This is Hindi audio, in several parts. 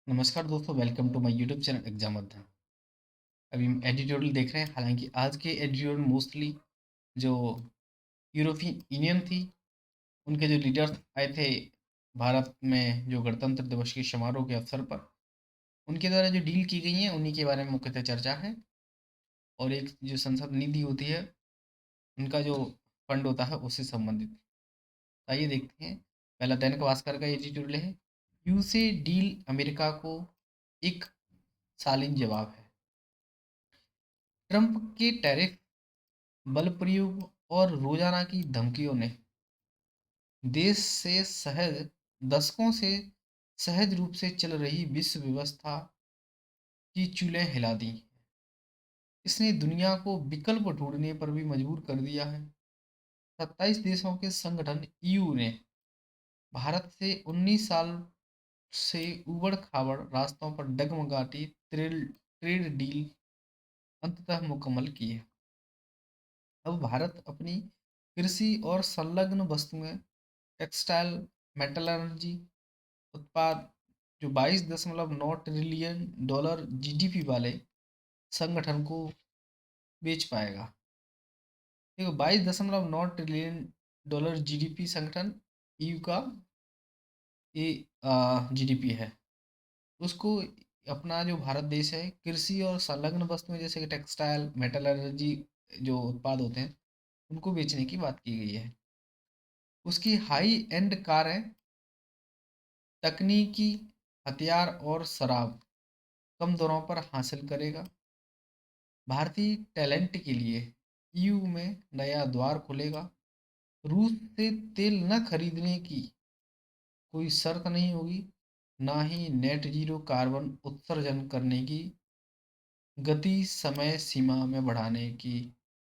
नमस्कार दोस्तों, welcome to my YouTube channel exam Adhyayan. अभी हम एडिटोरियल देख रहे हैं। हालांकि आज के एडिटोरियल मोस्टली जो यूरोपियन यूनियन थी, उनके जो लीडर्स आए थे भारत में जो गणतंत्र दिवस के समारोह के अवसर पर, उनके द्वारा जो डील की गई हैं उन्हीं के बारे में मुख्यतः चर्चा है। और एक जो संसद निधि होती है, उनका जो फंड होता है उससे संबंधित। आइए देखते हैं। पहला दैनिक भास्कर का एडिटोरियल है, यू से डील अमेरिका को एक शालीन जवाब है। ट्रंप के टैरिफ, बल प्रयोग और रोजाना की धमकियों ने देश से सहज दशकों से सहज रूप से चल रही विश्व व्यवस्था की चूलें हिला दी। इसने दुनिया को विकल्प ढूंढने पर भी मजबूर कर दिया है। 27 देशों के संगठन ईयू ने भारत से 19 साल से उबड़ खाबड़ रास्तों पर डगमगाती ट्रेड डील अंततः मुकम्मल की है। अब भारत अपनी कृषि और संलग्न वस्तुएं, टेक्सटाइल, मेटलर्जी उत्पाद जो 22.9 ट्रिलियन डॉलर जीडीपी वाले संगठन को बेच पाएगा। देखो, 22.9 ट्रिलियन डॉलर जीडीपी संगठन ईयू का ये जीडीपी है। उसको अपना जो भारत देश है, कृषि और संलग्न वस्तुएं जैसे कि टेक्सटाइल, मेटलर्जी जो उत्पाद होते हैं, उनको बेचने की बात की गई है। उसकी हाई एंड कारें, तकनीकी हथियार और शराब कम दरों पर हासिल करेगा। भारतीय टैलेंट के लिए ईयू में नया द्वार खुलेगा। रूस से तेल न खरीदने की कोई शर्त नहीं होगी, ना ही नेट जीरो कार्बन उत्सर्जन करने की गति समय सीमा में बढ़ाने की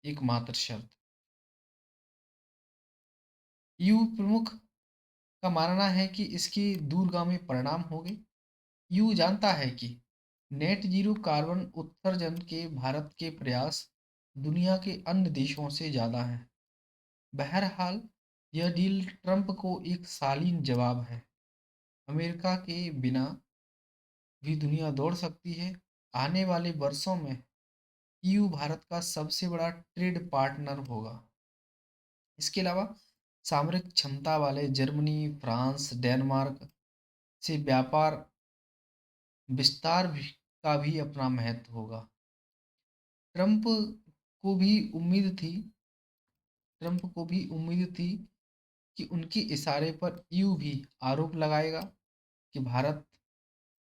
एकमात्र शर्त। ईयू प्रमुख का मानना है कि इसके दूरगामी परिणाम होंगे। यूँ जानता है कि नेट जीरो कार्बन उत्सर्जन के भारत के प्रयास दुनिया के अन्य देशों से ज़्यादा हैं। बहरहाल, यह डील ट्रंप को एक शालीन जवाब है। अमेरिका के बिना भी दुनिया दौड़ सकती है। आने वाले वर्षों में ईयू भारत का सबसे बड़ा ट्रेड पार्टनर होगा। इसके अलावा सामरिक क्षमता वाले जर्मनी, फ्रांस, डेनमार्क से व्यापार का भी अपना महत्व होगा। ट्रंप को भी उम्मीद थी ट्रंप को भी उम्मीद थी कि उनके इशारे पर ईयू भी आरोप लगाएगा कि भारत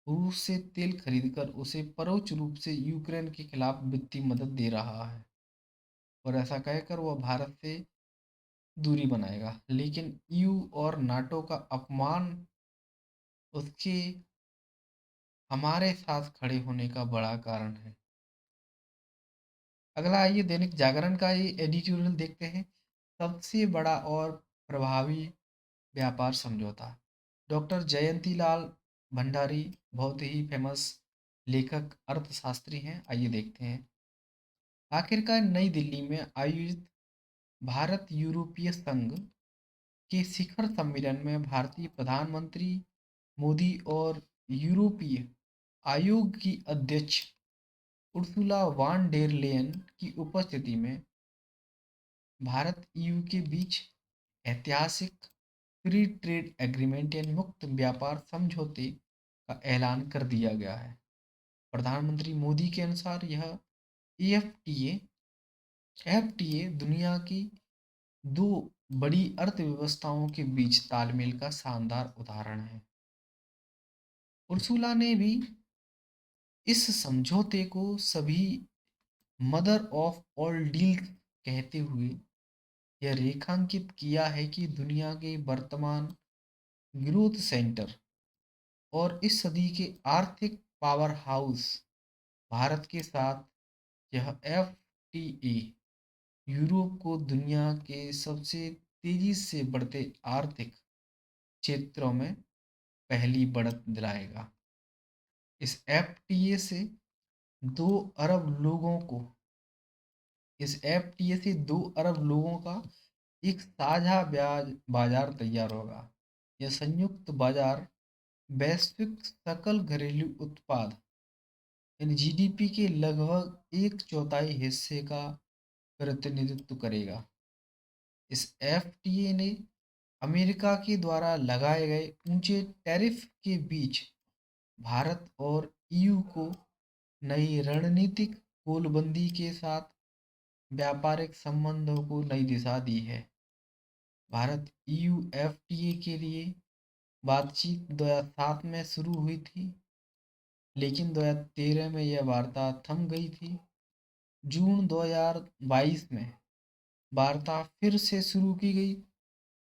रूस से तेल खरीदकर उसे परोक्ष रूप से यूक्रेन के खिलाफ वित्तीय मदद दे रहा है, और ऐसा कहकर वह भारत से दूरी बनाएगा। लेकिन ईयू और नाटो का अपमान उसके हमारे साथ खड़े होने का बड़ा कारण है। अगला आइए दैनिक जागरण का ये एडिटोरियल देखते हैं, सबसे बड़ा और प्रभावी व्यापार समझौता। डॉक्टर जयंती लाल भंडारी बहुत ही फेमस लेखक, अर्थशास्त्री हैं। आइए देखते हैं। आखिरकार नई दिल्ली में आयोजित भारत यूरोपीय संघ के शिखर सम्मेलन में भारतीय प्रधानमंत्री मोदी और यूरोपीय आयोग की अध्यक्ष उर्सुला वान डेर लेयन की उपस्थिति में भारत ईयू के बीच ऐतिहासिक फ्री ट्रेड एग्रीमेंट यानी मुक्त व्यापार समझौते का ऐलान कर दिया गया है। प्रधानमंत्री मोदी के अनुसार यह एफटीए एफटीए दुनिया की दो बड़ी अर्थव्यवस्थाओं के बीच तालमेल का शानदार उदाहरण है। उर्सुला ने भी इस समझौते को सभी मदर ऑफ ऑल डील्स कहते हुए यह रेखांकित किया है कि दुनिया के वर्तमान ग्रोथ सेंटर और इस सदी के आर्थिक पावर हाउस भारत के साथ यह एफटीए यूरोप को दुनिया के सबसे तेजी से बढ़ते आर्थिक क्षेत्रों में पहली बढ़त दिलाएगा। इस एफटीए से 2 अरब लोगों का एक साझा ब्याज बाजार तैयार होगा। यह संयुक्त बाजार वैश्विक सकल घरेलू उत्पाद यानी जीडीपी के लगभग एक चौथाई हिस्से का प्रतिनिधित्व करेगा। इस एफटीए ने अमेरिका के द्वारा लगाए गए ऊंचे टैरिफ के बीच भारत और ईयू को नई रणनीतिक गोलबंदी के साथ व्यापारिक संबंधों को नई दिशा दी है। भारत ईयू एफटीए के लिए बातचीत 2007 में शुरू हुई थी, लेकिन 2013 में यह वार्ता थम गई थी। जून 2022 में वार्ता फिर से शुरू की गई,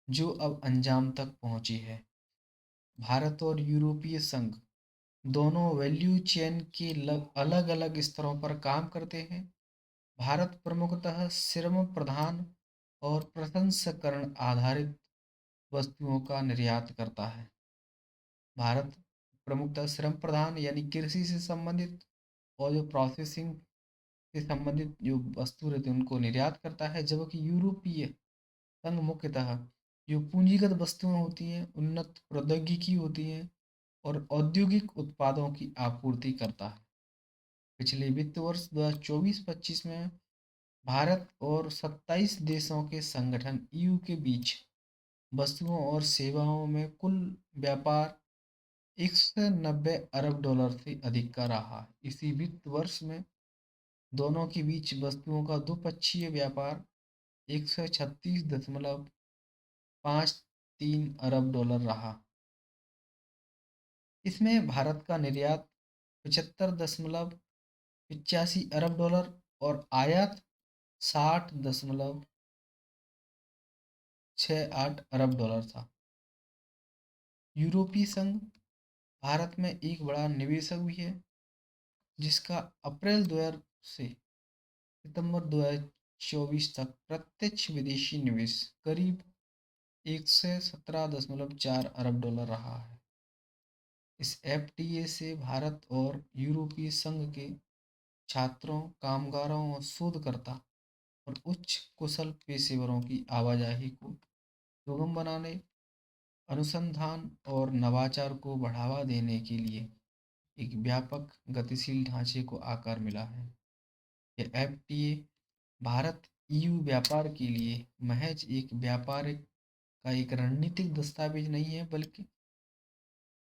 जो अब अंजाम तक पहुंची है। भारत और यूरोपीय संघ दोनों वैल्यू चेन के अलग अलग स्तरों पर काम करते हैं। भारत प्रमुखतः श्रम प्रधान और प्रसंस्करण आधारित वस्तुओं का निर्यात करता है। भारत प्रमुखतः श्रम प्रधान यानी कृषि से संबंधित और जो प्रोसेसिंग से संबंधित जो वस्तु रहती है उनको निर्यात करता है, जबकि यूरोपीय संघ मुख्यतः जो पूंजीगत वस्तुएं होती हैं, उन्नत प्रौद्योगिकी होती हैं और औद्योगिक उत्पादों की आपूर्ति करता है। पिछले वित्त वर्ष 2024-25 में भारत और 27 देशों के संगठन ईयू के बीच वस्तुओं और सेवाओं में कुल व्यापार 190 अरब डॉलर से अधिक का रहा। इसी वित्त वर्ष में दोनों के बीच वस्तुओं का द्विपक्षीय व्यापार 136.53 अरब डॉलर रहा। इसमें भारत का निर्यात 75.85 अरब डॉलर और आयात 60.68 अरब डॉलर था। यूरोपीय संघ भारत में एक बड़ा निवेशक भी है, जिसका अप्रैल 2000 से सितंबर 2024 तक प्रत्यक्ष विदेशी निवेश करीब 117.4 अरब डॉलर रहा है। इस एफटीए से भारत और यूरोपीय संघ के छात्रों, कामगारों और शोधकर्ता और उच्च कुशल पेशेवरों की आवाजाही को सुगम बनाने, अनुसंधान और नवाचार को बढ़ावा देने के लिए एक व्यापक गतिशील ढांचे को आकार मिला है। यह एफटीए भारत ईयू व्यापार के लिए महज एक व्यापारिक का एक रणनीतिक दस्तावेज नहीं है, बल्कि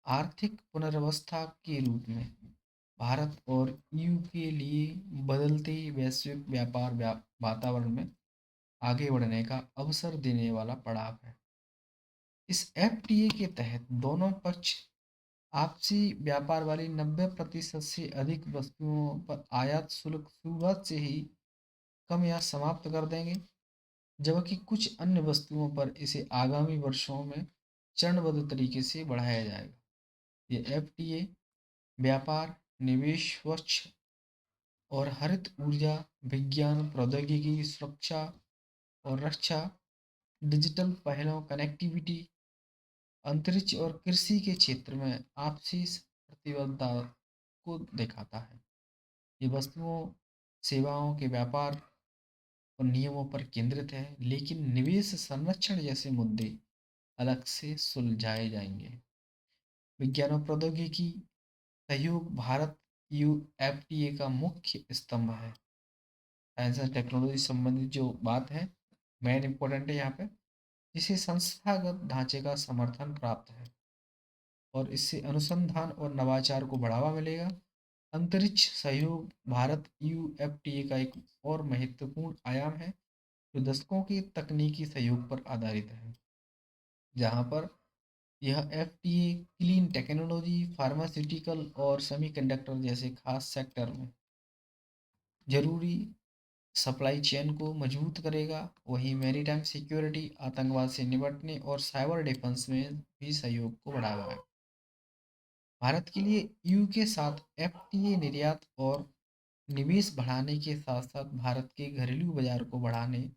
आर्थिक पुनर्व्यवस्था के रूप में भारत और ईयू के लिए बदलते वैश्विक व्यापार वातावरण में आगे बढ़ने का अवसर देने वाला पड़ाव है। इस एफटीए के तहत दोनों पक्ष आपसी व्यापार वाली 90% से अधिक वस्तुओं पर आयात शुल्क शुरुआत से ही कम या समाप्त कर देंगे, जबकि कुछ अन्य वस्तुओं पर इसे आगामी वर्षों में चरणबद्ध तरीके से बढ़ाया जाएगा। ये एफटीए व्यापार, निवेश, स्वच्छ और हरित ऊर्जा, विज्ञान, प्रौद्योगिकी, सुरक्षा और रक्षा, डिजिटल पहलों, कनेक्टिविटी, अंतरिक्ष और कृषि के क्षेत्र में आपसी प्रतिबद्धता को दिखाता है। ये वस्तुओं, सेवाओं के व्यापार और नियमों पर केंद्रित है, लेकिन निवेश संरक्षण जैसे मुद्दे अलग से सुलझाए जाएंगे। विज्ञान और प्रौद्योगिकी सहयोग भारत यू एफटीए का मुख्य स्तंभ है। साइंस एंड टेक्नोलॉजी संबंधित जो बात है, मेन इंपॉर्टेंट है यहाँ पे, जिसे संस्थागत ढांचे का समर्थन प्राप्त है और इससे अनुसंधान और नवाचार को बढ़ावा मिलेगा। अंतरिक्ष सहयोग भारत यूएफटीए का एक और महत्वपूर्ण आयाम है, जो दशकों के तकनीकी सहयोग पर आधारित है, जहाँ पर यह एफटीए क्लीन टेक्नोलॉजी, फार्मास्यूटिकल और सेमीकंडक्टर जैसे खास सेक्टर में जरूरी सप्लाई चेन को मजबूत करेगा। वहीं मैरीटाइम सिक्योरिटी, आतंकवाद से निपटने और साइबर डिफेंस में भी सहयोग को बढ़ावा है। भारत के लिए ईयू के साथ एफटीए निर्यात और निवेश बढ़ाने के साथ साथ भारत के घरेलू बाजार को बढ़ाने,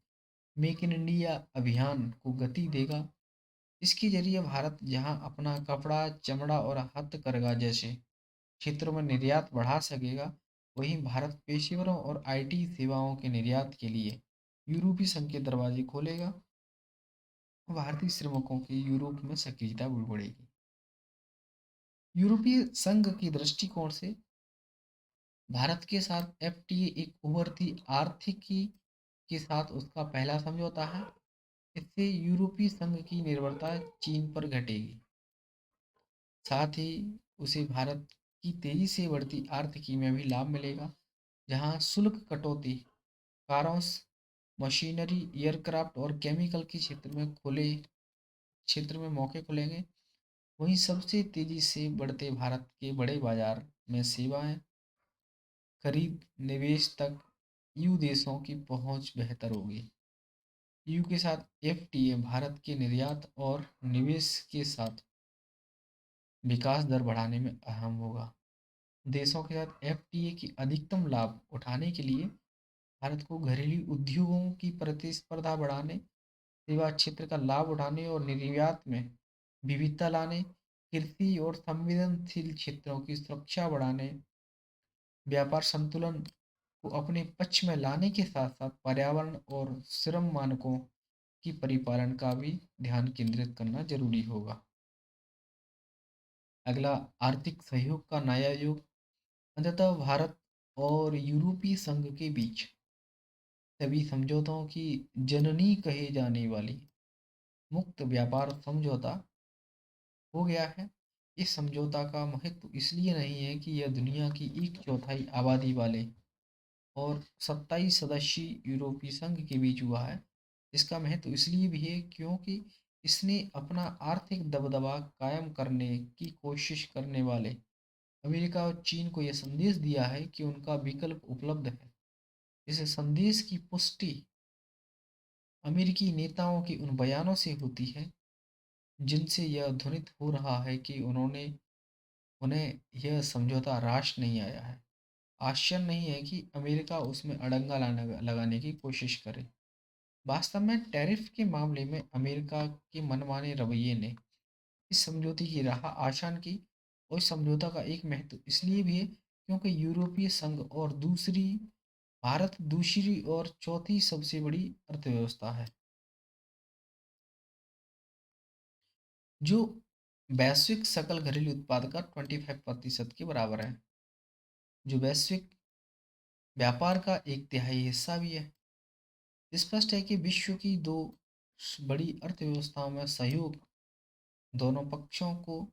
मेक इन इंडिया अभियान को गति देगा। इसके जरिए भारत जहां अपना कपड़ा, चमड़ा और हथकरघा जैसे क्षेत्रों में निर्यात बढ़ा सकेगा, वहीं भारत पेशेवरों और आईटी सेवाओं के निर्यात के लिए यूरोपीय संघ के दरवाजे खोलेगा। भारतीय श्रमिकों की यूरोप में सक्रियता भी बढ़ेगी। यूरोपीय संघ की दृष्टिकोण से भारत के साथ एफटीए एक उभरती आर्थिकी के साथ उसका पहला समझौता है। इससे यूरोपीय संघ की निर्भरता चीन पर घटेगी। साथ ही उसे भारत की तेजी से बढ़ती आर्थिकी में भी लाभ मिलेगा, जहां शुल्क कटौती कारों, मशीनरी, एयरक्राफ्ट और केमिकल के क्षेत्र में मौके खुलेंगे। वहीं सबसे तेजी से बढ़ते भारत के बड़े बाजार में सेवाएं, खरीद, निवेश तक यू देशों की पहुंच बेहतर होगी। यू के साथ एफटीए भारत के निर्यात और निवेश के साथ विकास दर बढ़ाने में अहम होगा। देशों के साथ एफटीए की अधिकतम लाभ उठाने के लिए भारत को घरेलू उद्योगों की प्रतिस्पर्धा बढ़ाने, सेवा क्षेत्र का लाभ उठाने और निर्यात में विविधता लाने, कृषि और संवेदनशील क्षेत्रों की सुरक्षा बढ़ाने, व्यापार संतुलन को अपने पक्ष में लाने के साथ साथ पर्यावरण और श्रम मानकों की परिपालन का भी ध्यान केंद्रित करना जरूरी होगा। अगला, आर्थिक सहयोग का नया युग। अंततः भारत और यूरोपीय संघ के बीच सभी समझौतों की जननी कहे जाने वाली मुक्त व्यापार समझौता हो गया है। इस समझौता का महत्व इसलिए नहीं है कि यह दुनिया की एक चौथाई आबादी वाले और 27 सदस्यीय यूरोपीय संघ के बीच हुआ है। इसका महत्व इसलिए भी है क्योंकि इसने अपना आर्थिक दबदबा कायम करने की कोशिश करने वाले अमेरिका और चीन को यह संदेश दिया है कि उनका विकल्प उपलब्ध है। इस संदेश की पुष्टि अमेरिकी नेताओं के उन बयानों से होती है जिनसे यह ध्वनित हो रहा है कि उन्हें यह समझौता राश नहीं आया है। आश्चर्य नहीं है कि अमेरिका उसमें अड़ंगा लगाने की कोशिश करे। वास्तव में टैरिफ के मामले में अमेरिका के मनमाने रवैये ने इस समझौते की राह आसान की। और इस समझौता का एक महत्व इसलिए भी है क्योंकि यूरोपीय संघ और भारत दूसरी और चौथी सबसे बड़ी अर्थव्यवस्था है, जो वैश्विक सकल घरेलू उत्पाद का 25% के बराबर है, जो वैश्विक व्यापार का एक तिहाई हिस्सा भी है। स्पष्ट है कि विश्व की दो बड़ी अर्थव्यवस्थाओं में सहयोग दोनों पक्षों को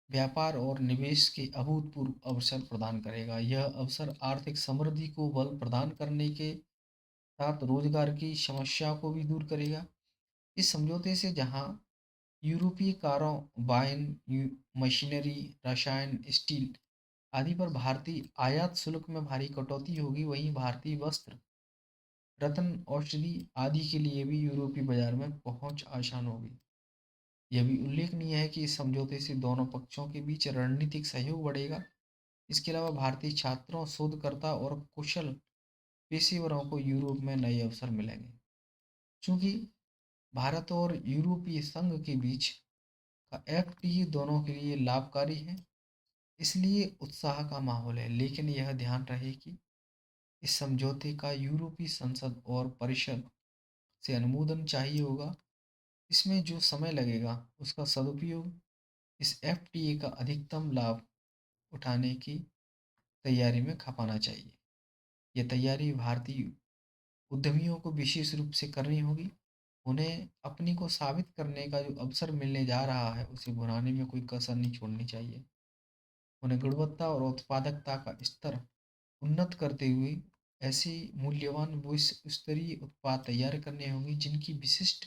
व्यापार और निवेश के अभूतपूर्व अवसर प्रदान करेगा। यह अवसर आर्थिक समृद्धि को बल प्रदान करने के साथ रोजगार की समस्या को भी दूर करेगा। इस समझौते से जहां यूरोपीय कारों, वाइन, मशीनरी, रसायन, स्टील आदि पर भारतीय आयात शुल्क में भारी कटौती होगी, वहीं भारतीय वस्त्र, रत्न, औषधि आदि के लिए भी यूरोपीय बाजार में पहुंच आसान होगी। यह भी उल्लेखनीय है कि इस समझौते से दोनों पक्षों के बीच रणनीतिक सहयोग बढ़ेगा। इसके अलावा भारतीय छात्रों, शोधकर्ता और कुशल पेशेवरों को यूरोप में नए अवसर मिलेंगे। चूंकि भारत और यूरोपीय संघ के बीच का एफटीए दोनों के लिए लाभकारी है, इसलिए उत्साह का माहौल है। लेकिन यह ध्यान रहे कि इस समझौते का यूरोपीय संसद और परिषद से अनुमोदन चाहिए होगा। इसमें जो समय लगेगा उसका सदुपयोग इस एफटीए का अधिकतम लाभ उठाने की तैयारी में खपाना चाहिए। यह तैयारी भारतीय उद्यमियों को विशेष रूप से करनी होगी। उन्हें अपनी को साबित करने का जो अवसर मिलने जा रहा है उसे भुनाने में कोई कसर नहीं छोड़नी चाहिए। उन्हें गुणवत्ता और उत्पादकता का स्तर उन्नत करते हुए ऐसे मूल्यवान विश्व स्तरीय उत्पाद तैयार करने होंगे जिनकी विशिष्ट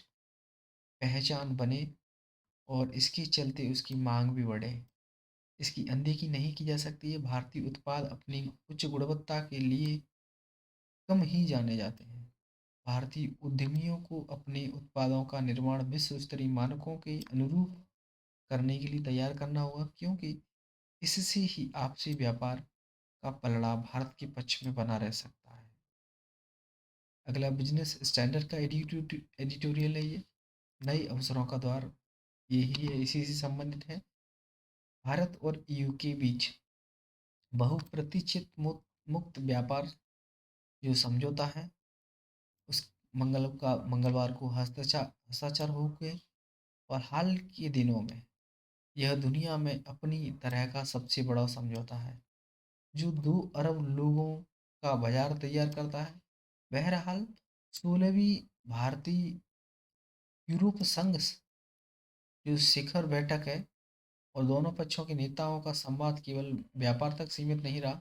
पहचान बने और इसके चलते उसकी मांग भी बढ़े। इसकी अनदेखी नहीं की जा सकती है। भारतीय उत्पाद अपनी उच्च गुणवत्ता के लिए कम ही जाने जाते हैं। भारतीय उद्यमियों को अपने उत्पादों का निर्माण विश्व स्तरीय मानकों के अनुरूप करने के लिए तैयार करना होगा, क्योंकि इससे ही आपसी व्यापार का पलड़ा भारत के पक्ष में बना रह सकता है। अगला, बिजनेस स्टैंडर्ड का एडिटोरियल है ये, नए अवसरों का द्वार, यही है, इसी से संबंधित है। भारत और ईयू के बीच बहुप्रतीक्षित मुक्त व्यापार जो समझौता है उस मंगलवार को हस्ताक्षर हो गए। और हाल के दिनों में यह दुनिया में अपनी तरह का सबसे बड़ा समझौता है, जो 2 अरब लोगों का बाज़ार तैयार करता है। बहरहाल 16वीं भारतीय यूरोप संघ जो शिखर बैठक है और दोनों पक्षों के नेताओं का संवाद केवल व्यापार तक सीमित नहीं रहा।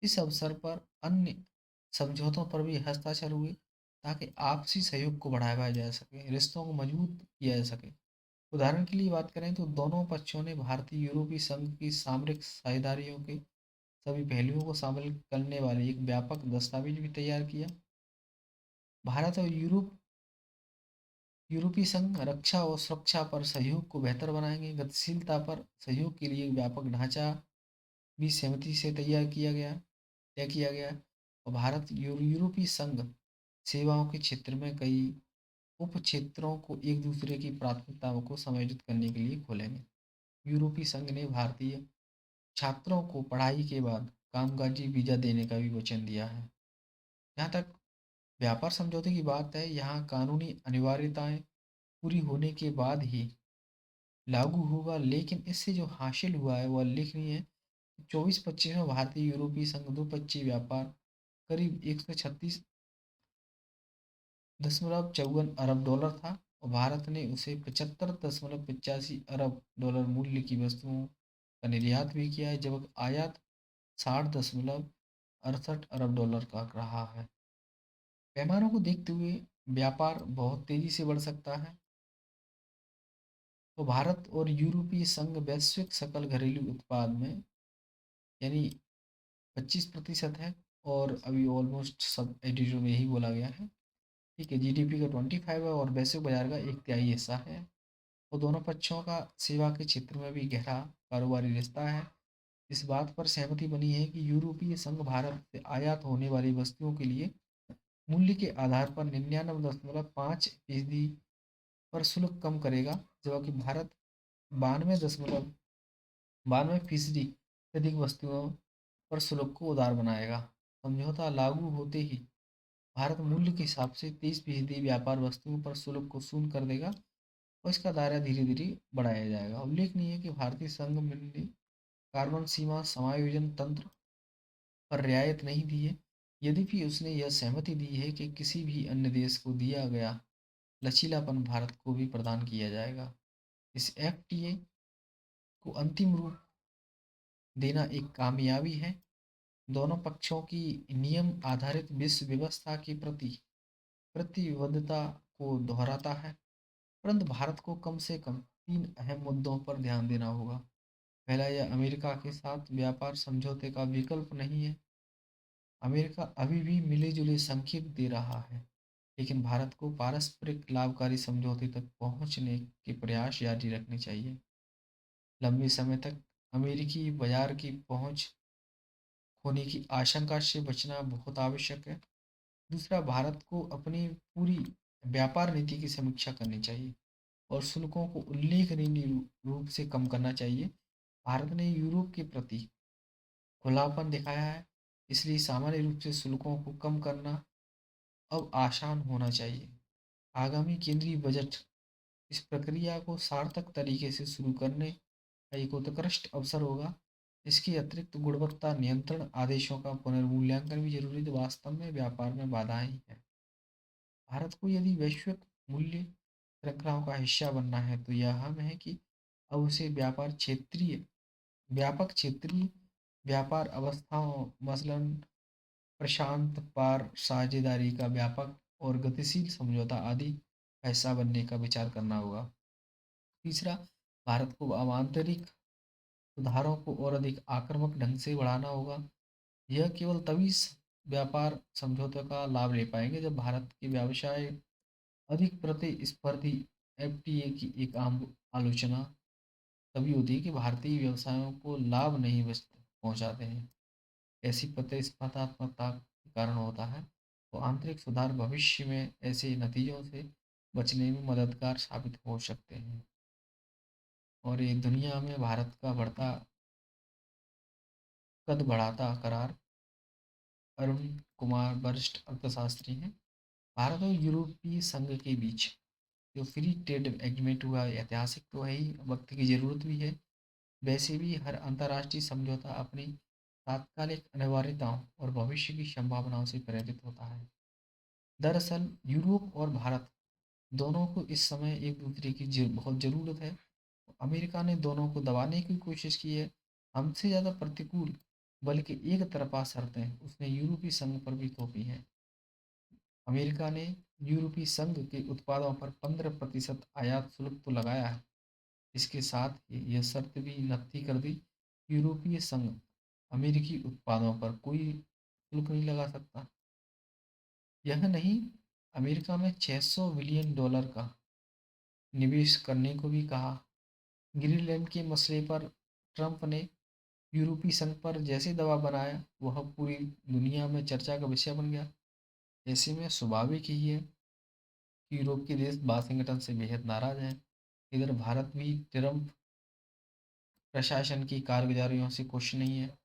इस अवसर पर अन्य समझौतों पर भी हस्ताक्षर हुए ताकि आपसी सहयोग को बढ़ाया जा सके, रिश्तों को मजबूत किया जा सके। उदाहरण के लिए बात करें तो दोनों पक्षों ने भारतीय यूरोपीय संघ की सामरिक साझेदारियों के सभी पहलुओं को शामिल करने वाले एक व्यापक दस्तावेज भी तैयार किया। भारत और यूरोपीय संघ रक्षा और सुरक्षा पर सहयोग को बेहतर बनाएंगे। गतिशीलता पर सहयोग के लिए एक व्यापक ढांचा भी सहमति से तय किया गया। और भारत यूरोपीय संघ सेवाओं के क्षेत्र में कई उप क्षेत्रों को एक दूसरे की प्राथमिकताओं को समायोजित करने के लिए खोलेंगे। यूरोपीय संघ ने भारतीय छात्रों को पढ़ाई के बाद कामकाजी वीजा देने का भी वचन दिया है। जहाँ तक व्यापार समझौते की बात है, यहाँ कानूनी अनिवार्यताएं पूरी होने के बाद ही लागू होगा, लेकिन इससे जो हासिल हुआ है वह उल्लेखनीय है। 24-25 में भारतीय यूरोपीय संघ द्विपक्षीय व्यापार करीब 136.54 अरब डॉलर था और भारत ने उसे 75.85 अरब डॉलर मूल्य की वस्तुओं का निर्यात भी किया है, जबकि आयात 60.68 अरब डॉलर का रहा है। पैमानों को देखते हुए व्यापार बहुत तेजी से बढ़ सकता है। तो भारत और यूरोपीय संघ वैश्विक सकल घरेलू उत्पाद में यानी 25% है और अभी ऑलमोस्ट सब एडिटोरियल में यही बोला गया है। ठीक है, जीडीपी का 25 है और वैश्विक बाजार का 1/3 हिस्सा है। और दोनों पक्षों का सेवा के क्षेत्र में भी गहरा कारोबारी रिश्ता है। इस बात पर सहमति बनी है कि यूरोपीय संघ भारत से आयात होने वाली वस्तुओं के लिए मूल्य के आधार पर 99.5% पर शुल्क कम करेगा, जबकि भारत 92.92% से अधिक वस्तुओं पर शुल्क को उदार बनाएगा। समझौता लागू होते ही भारत मूल्य के हिसाब से 23% व्यापार वस्तुओं पर शुल्क को शून्य कर देगा और इसका दायरा धीरे धीरे बढ़ाया जाएगा। उल्लेखनीय है कि भारतीय संघ ने कार्बन सीमा समायोजन तंत्र पर रियायत नहीं दी है, यद्यपि उसने यह सहमति दी है कि किसी भी अन्य देश को दिया गया लचीलापन भारत को भी प्रदान किया जाएगा। इस एफटीए को अंतिम रूप देना एक कामयाबी है, दोनों पक्षों की नियम आधारित विश्व व्यवस्था के प्रति प्रतिबद्धता को दोहराता है। परंतु भारत को कम से कम 3 अहम मुद्दों पर ध्यान देना होगा। पहला, यह अमेरिका के साथ व्यापार समझौते का विकल्प नहीं है। अमेरिका अभी भी मिले-जुले संकेत दे रहा है, लेकिन भारत को पारस्परिक लाभकारी समझौते तक पहुंचने के प्रयास जारी रखने चाहिए। लंबे समय तक अमेरिकी बाजार की पहुंच खोने की आशंका से बचना बहुत आवश्यक है। दूसरा, भारत को अपनी पूरी व्यापार नीति की समीक्षा करनी चाहिए और शुल्कों को उल्लेखनीय रूप से कम करना चाहिए। भारत ने यूरोप के प्रति खुलापन दिखाया है, इसलिए सामान्य रूप से शुल्कों को कम करना अब आसान होना चाहिए। आगामी केंद्रीय बजट इस प्रक्रिया को सार्थक तरीके से शुरू करने का एक उत्कृष्ट अवसर होगा। इसके अतिरिक्त गुणवत्ता नियंत्रण आदेशों का पुनर्मूल्यांकन भी जरूरी है, वास्तव में व्यापार में बाधाएं ही है। भारत को यदि वैश्विक मूल्य श्रृंखलाओं का हिस्सा बनना है तो यह अहम है कि अब उसे व्यापक क्षेत्रीय व्यापार अवस्थाओं मसलन प्रशांत पार साझेदारी का व्यापक और गतिशील समझौता आदि का हिस्सा बनने का विचार करना होगा। तीसरा, भारत को अब आंतरिक सुधारों को और अधिक आक्रामक ढंग से बढ़ाना होगा। यह केवल तभी व्यापार समझौते का लाभ ले पाएंगे जब भारत के व्यवसाय अधिक प्रतिस्पर्धी। एफटीए की एक आम आलोचना तभी होती है कि भारतीय व्यवसायों को लाभ नहीं पहुंचाते हैं। ऐसी प्रतिस्पर्धात्मकता के कारण होता है, तो आंतरिक सुधार भविष्य में ऐसे नतीजों से बचने में मददगार साबित हो सकते हैं। और ये दुनिया में भारत का बढ़ता कद बढ़ाता करार। अरुण कुमार वरिष्ठ अर्थशास्त्री हैं। भारत और यूरोपीय संघ के बीच जो फ्री ट्रेड एग्रीमेंट हुआ ऐतिहासिक तो है ही, वक्त की ज़रूरत भी है। वैसे भी हर अंतर्राष्ट्रीय समझौता अपनी तात्कालिक अनिवार्यताओं और भविष्य की संभावनाओं से प्रेरित होता है। दरअसल यूरोप और भारत दोनों को इस समय एक दूसरे की बहुत ज़रूरत है। अमेरिका ने दोनों को दबाने की कोशिश की है, हमसे ज़्यादा प्रतिकूल बल्कि एक तरफा शर्तें उसने यूरोपीय संघ पर भी थोपी हैं। अमेरिका ने यूरोपीय संघ के उत्पादों पर 15% आयात शुल्क तो लगाया है, इसके साथ ही यह शर्त भी नत्थी कर दी, यूरोपीय संघ अमेरिकी उत्पादों पर कोई शुल्क नहीं लगा सकता। यह नहीं, अमेरिका में 600 बिलियन डॉलर का निवेश करने को भी कहा। ग्रीनलैंड के मसले पर ट्रंप ने यूरोपीय संघ पर जैसे दबाव बनाया, वह पूरी दुनिया में चर्चा का विषय बन गया। ऐसे में स्वाभाविक ही है कि यूरोप के देश वाशिंगटन से बेहद नाराज हैं। इधर भारत भी ट्रंप प्रशासन की कारगुजारियों से खुश नहीं है।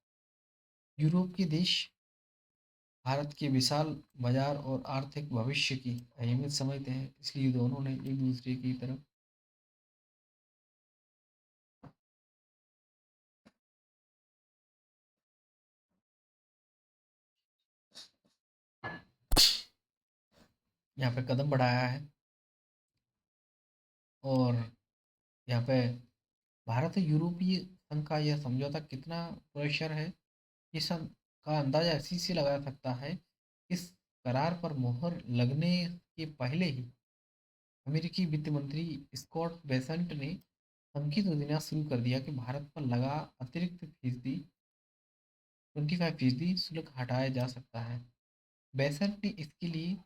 यूरोप के देश भारत के विशाल बाजार और आर्थिक भविष्य की अहमियत समझते हैं, इसलिए दोनों ने एक दूसरे की तरफ यहाँ पे कदम बढ़ाया है। और यहाँ पे भारत और यूरोपीय संघ का यह समझौता कितना प्रेशर है, ये सब का अंदाजा इसी से लगाया सकता है। इस करार पर मोहर लगने के पहले ही अमेरिकी वित्त मंत्री स्कॉट बेसेंट ने धमकी तो देना शुरू कर दिया कि भारत पर लगा अतिरिक्त फीसदी 25% शुल्क हटाया जा सकता है। बेसेंट ने इसके लिए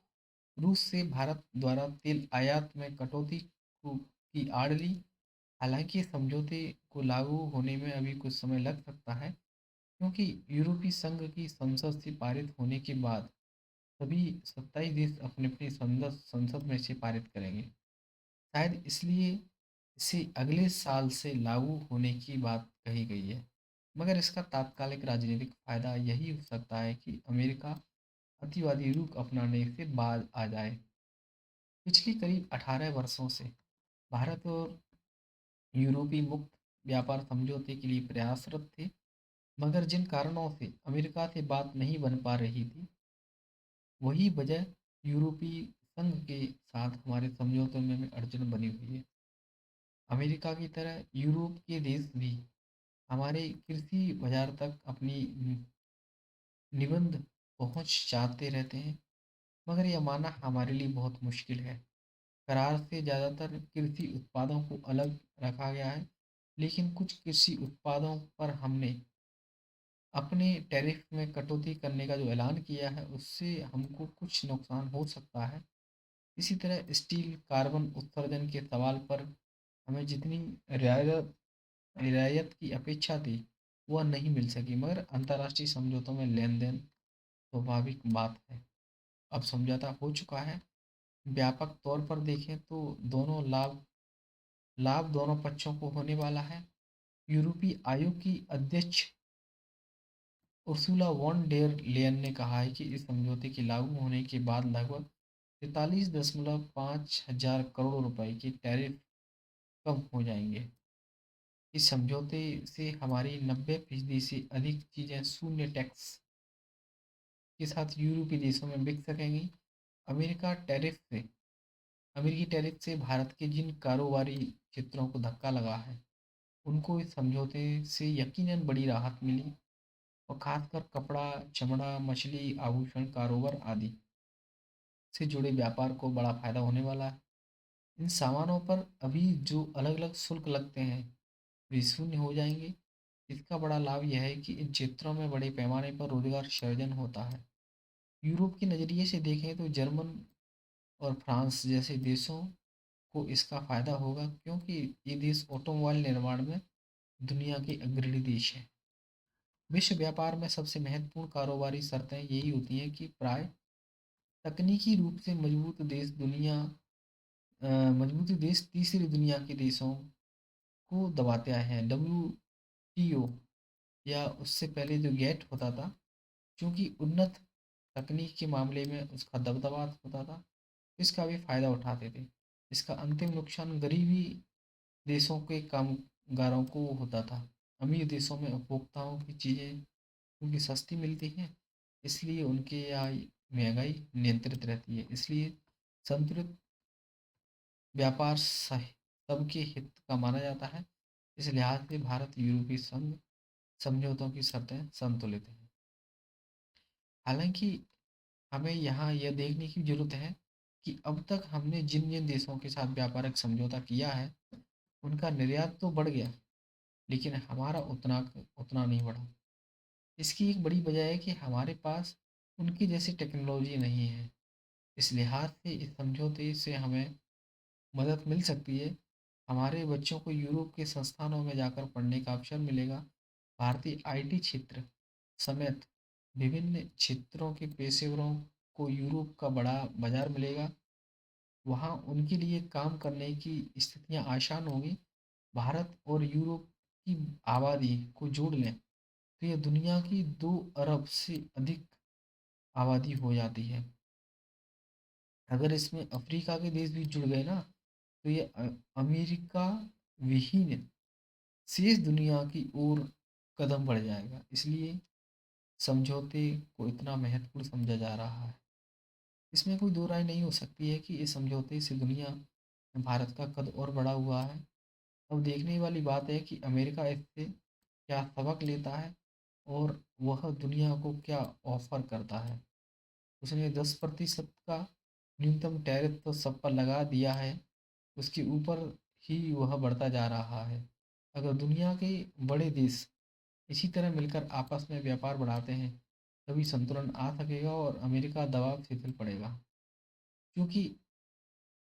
रूस से भारत द्वारा तेल आयात में कटौती की आड़ ली। हालांकि इस समझौते को लागू होने में अभी कुछ समय लग सकता है, क्योंकि यूरोपीय संघ की संसद से पारित होने के बाद सभी 27 देश अपने अपनी संसद संसद में से पारित करेंगे। शायद इसलिए इसे अगले साल से लागू होने की बात कही गई है। मगर इसका तात्कालिक राजनीतिक फायदा यही हो सकता है कि अमेरिका अतिवादी रुख अपनाने से बाज आ जाए। पिछली करीब 18 वर्षों से भारत और यूरोपीय मुक्त व्यापार समझौते के लिए प्रयासरत थे, मगर जिन कारणों से अमेरिका से बात नहीं बन पा रही थी, वही वजह यूरोपीय संघ के साथ हमारे समझौते में अड़चन बनी हुई है। अमेरिका की तरह यूरोप के देश भी हमारे कृषि बाजार तक अपनी निबंध पहुंच चाहते रहते हैं, मगर यह मानना हमारे लिए बहुत मुश्किल है। करार से ज़्यादातर कृषि उत्पादों को अलग रखा गया है, लेकिन कुछ कृषि उत्पादों पर हमने अपने टैरिफ में कटौती करने का जो ऐलान किया है, उससे हमको कुछ नुकसान हो सकता है। इसी तरह स्टील कार्बन उत्सर्जन के सवाल पर हमें जितनी रियायत रियायत की अपेक्षा थी, वह नहीं मिल सकी, मगर अंतर्राष्ट्रीय समझौतों में लेन देन स्वाभाविक बात है। अब समझौता हो चुका है। व्यापक तौर पर देखें तो दोनों लाभ लाभ दोनों पक्षों को होने वाला है। यूरोपीय आयोग की अध्यक्ष उर्सुला वॉन डेर लेयन ने कहा है कि इस समझौते के लागू होने के बाद लगभग 43.5 हजार करोड़ रुपए के टैरिफ कम हो जाएंगे। इस समझौते से हमारी 90% से अधिक चीज़ें शून्य टैक्स के साथ यूरोपीय देशों में बिक सकेंगी। अमेरिका टैरिफ से अमेरिकी टैरिफ से भारत के जिन कारोबारी क्षेत्रों को धक्का लगा है, उनको इस समझौते से यकीनन बड़ी राहत मिली, और खासकर कपड़ा, चमड़ा, मछली, आभूषण कारोबार आदि से जुड़े व्यापार को बड़ा फायदा होने वाला है। इन सामानों पर अभी जो अलग अलग शुल्क लगते हैं, वे शून्य हो जाएंगे। इसका बड़ा लाभ यह है कि इन क्षेत्रों में बड़े पैमाने पर रोजगार सृजन होता है। यूरोप के नज़रिए से देखें तो जर्मन और फ्रांस जैसे देशों को इसका फायदा होगा, क्योंकि ये देश ऑटोमोबाइल निर्माण में दुनिया के अग्रणी देश हैं। विश्व व्यापार में सबसे महत्वपूर्ण कारोबारी शर्तें यही होती हैं कि प्राय तकनीकी रूप से मजबूत देश तीसरी दुनिया के देशों को दबाते आए हैं। WTO या उससे पहले जो गेट होता था, क्योंकि उन्नत तकनीक के मामले में उसका दबदबा होता था, इसका भी फायदा उठाते थे। इसका अंतिम नुकसान गरीबी देशों के कामगारों को होता था। अमीर देशों में उपभोक्ताओं की चीज़ें क्योंकि सस्ती मिलती हैं, इसलिए उनके यहाँ महंगाई नियंत्रित रहती है। इसलिए संतुलित व्यापार सबके हित का माना जाता है। इस लिहाज से भारत यूरोपीय संघ समझौतों की शर्तें संतुलित हैं। हालांकि हमें यहाँ यह देखने की जरूरत है कि अब तक हमने जिन जिन देशों के साथ व्यापारिक समझौता किया है उनका निर्यात तो बढ़ गया, लेकिन हमारा उतना उतना नहीं बढ़ा। इसकी एक बड़ी वजह है कि हमारे पास उनकी जैसी टेक्नोलॉजी नहीं है। इस लिहाज से इस समझौते से हमें मदद मिल सकती है। हमारे बच्चों को यूरोप के संस्थानों में जाकर पढ़ने का अवसर मिलेगा। भारतीय आईटी क्षेत्र समेत विभिन्न क्षेत्रों के पेशेवरों को यूरोप का बड़ा बाजार मिलेगा। वहाँ उनके लिए काम करने की स्थितियाँ आसान होंगी। भारत और यूरोप की आबादी को जोड़ लें तो यह दुनिया की 2 अरब से अधिक आबादी हो जाती है। अगर इसमें अफ्रीका के देश भी जुड़ गए ना तो ये अमेरिका विहीन शेष दुनिया की ओर कदम बढ़ जाएगा। इसलिए समझौते को इतना महत्वपूर्ण समझा जा रहा है। इसमें कोई दो राय नहीं हो सकती है कि इस समझौते से दुनिया में भारत का कद और बढ़ा हुआ है। अब देखने वाली बात है कि अमेरिका इससे क्या सबक लेता है और वह दुनिया को क्या ऑफर करता है। उसने 10% का न्यूनतम टैरिफ तो सब पर लगा दिया है, उसके ऊपर ही वह बढ़ता जा रहा है। अगर दुनिया के बड़े देश इसी तरह मिलकर आपस में व्यापार बढ़ाते हैं तभी संतुलन आ सकेगा और अमेरिका दबाव शिथिल पड़ेगा। क्योंकि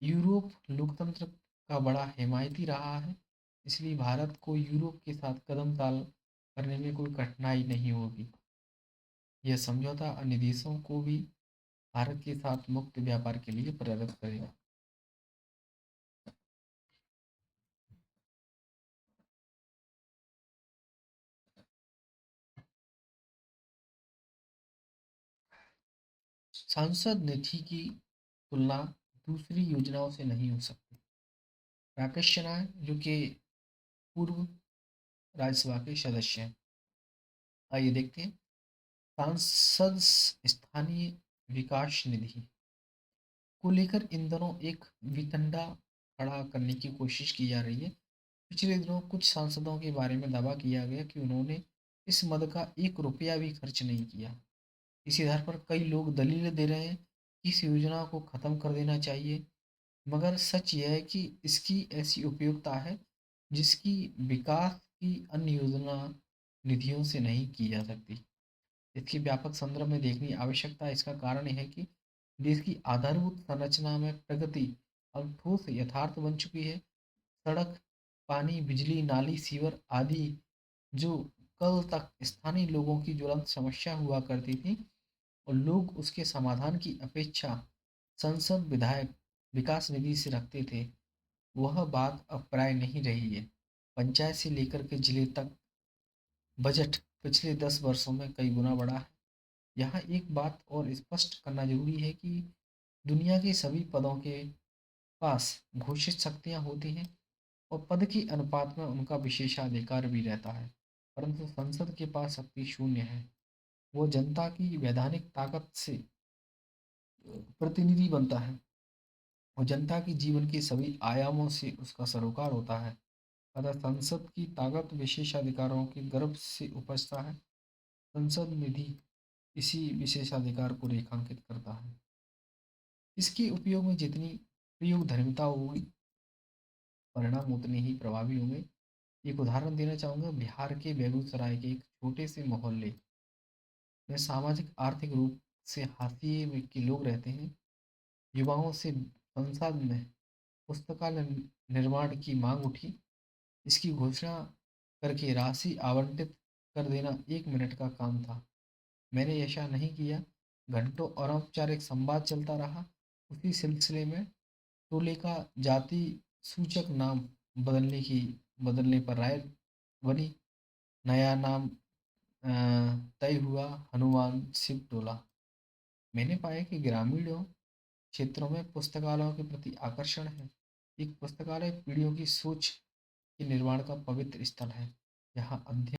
यूरोप लोकतंत्र का बड़ा हिमायती रहा है, इसलिए भारत को यूरोप के साथ कदम ताल करने में कोई कठिनाई नहीं होगी। यह समझौता अन्य देशों को भी भारत के साथ मुक्त व्यापार के लिए प्रेरित करेगा। सांसद निधि की तुलना दूसरी योजनाओं से नहीं हो सकती। राकेश शर्मा जो कि पूर्व राज्यसभा के सदस्य हैं, आइए देखते हैं। सांसद स्थानीय विकास निधि को लेकर इन दिनों एक वितंडा खड़ा करने की कोशिश की जा रही है। पिछले दिनों कुछ सांसदों के बारे में दावा किया गया कि उन्होंने इस मद का 1 रुपया भी खर्च नहीं किया। इसी आधार पर कई लोग दलीलें दे रहे हैं कि इस योजना को खत्म कर देना चाहिए, मगर सच यह है कि इसकी ऐसी उपयोगिता है जिसकी विकास की अन्य योजना निधियों से नहीं की जा सकती। इसकी व्यापक संदर्भ में देखनी आवश्यकता है। इसका कारण यह है कि देश की आधारभूत संरचना में प्रगति अब ठोस यथार्थ बन चुकी है। सड़क, पानी, बिजली, नाली, सीवर आदि जो कल तक स्थानीय लोगों की ज्वलंत समस्या हुआ करती थी और लोग उसके समाधान की अपेक्षा संसद विधायक विकास निधि से रखते थे, वह बात अब प्राय नहीं रही है। पंचायत से लेकर के जिले तक बजट पिछले 10 वर्षों में कई गुना बढ़ा है। यहाँ एक बात और स्पष्ट करना जरूरी है कि दुनिया के सभी पदों के पास घोषित शक्तियाँ होती हैं और पद के अनुपात में उनका विशेषाधिकार भी रहता है, परंतु संसद के पास शक्ति शून्य है। वो जनता की वैधानिक ताकत से प्रतिनिधि बनता है और जनता के जीवन के सभी आयामों से उसका सरोकार होता है। अतः संसद की ताकत विशेषाधिकारों के गर्भ से उपजता है। संसद निधि इसी विशेषाधिकार को रेखांकित करता है। इसके उपयोग में जितनी प्रयोग धर्मिता होगी, परिणाम उतने ही प्रभावी होंगे। एक उदाहरण देना चाहूँगा। बिहार के बेगूसराय के एक छोटे से मोहल्ले में सामाजिक आर्थिक रूप से हाशिए में के लोग रहते हैं। युवाओं से संसद में पुस्तकालय निर्माण की मांग उठी। इसकी घोषणा करके राशि आवंटित कर देना 1 मिनट का काम था। मैंने ऐसा नहीं किया। घंटों और अनौपचारिक संवाद चलता रहा। उसी सिलसिले में टोले का जाति सूचक नाम बदलने पर राय बनी। नया नाम तय हुआ, हनुमान शिव टोला। मैंने पाया कि ग्रामीणों क्षेत्रों में पुस्तकालयों के प्रति आकर्षण है। एक पुस्तकालय पीढ़ियों की सोच के निर्माण का पवित्र स्थल है। यहाँ अध्ययन